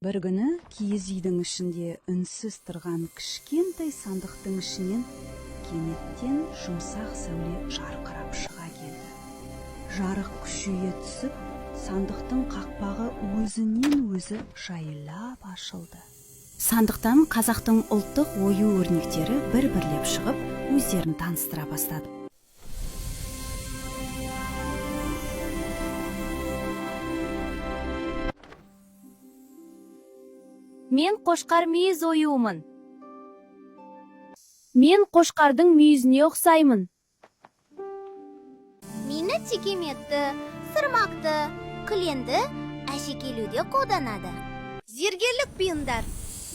Бір күні киіз үйдің ішінде үнсіз тұрған кішкентай сандықтың ішінен кенеттен жұмсақ сәуле жарқырап шыға келді. Жарық күшейе түсіп, сандықтың қақпағы өзінен өзі жайылып ашылды. Сандықтан қазақтың ұлттық ою-өрнектері бір-бірлеп шығып, өздерін таныстыра бастады. Мен қошқар мүйіз оюымын. Мен қошқардың мүйізіне ұқсаймын. Мені текеметті, сырмақты, кіленді әшекейлеуде қолданады. Зергерлік бұйымдар: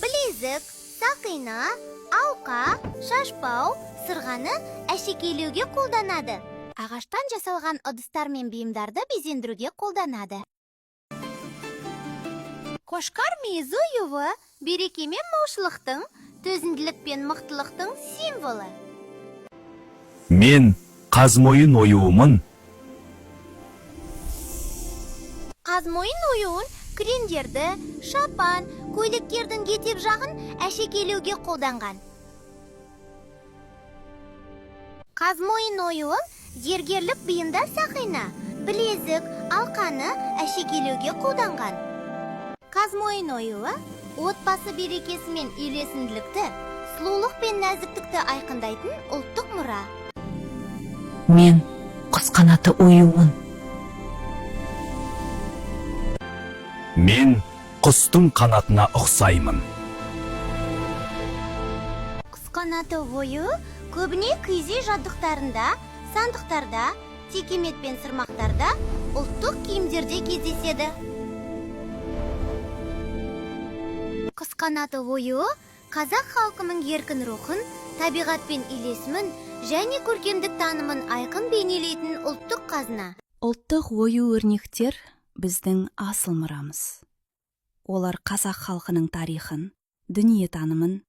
білезік, сақина, алқа, шашбау, сырғаны әшекейлеуге қолданады. Ағаштан жасалған ыдыстар мен бұйымдарды безендіруге қолданады. Қошқар мүйіз оюы береке мен молшылықтың, төзімділік пен мықтылықтың символы. Мен қазмойын оюымын. Қазмойын оюын кірендерді, шапан, көйлектердің етек жағын әшекейлеуге қолданған. Қазмойын оюы зергерлік бұйымдар сақина, білезік, алқаны әшекейлеуге қолданған. Қазмойын оюы отбасы берекесі мен үйлесімділікті, сұлулық пен нәзіктікті айқындайтын ұлттық мұра. Мен құс қанаты оюымын. Мен құстың қанатына ұқсаймын. Құс қанаты оюы көбіне киіз үй жабдықтарында, сандықтарда, текемет пен сырмақтарда, ұлттық киімдерде кездеседі. Құс қанаты оюы қазақ халқының еркін рухын, табиғатпен үйлесімін және көркемдік танымын айқын бейнелейтін ұлттық қазына. Ұлттық ою-өрнектер біздің асыл мұрамыз. Олар қазақ халқының тарихын, дүниетанымын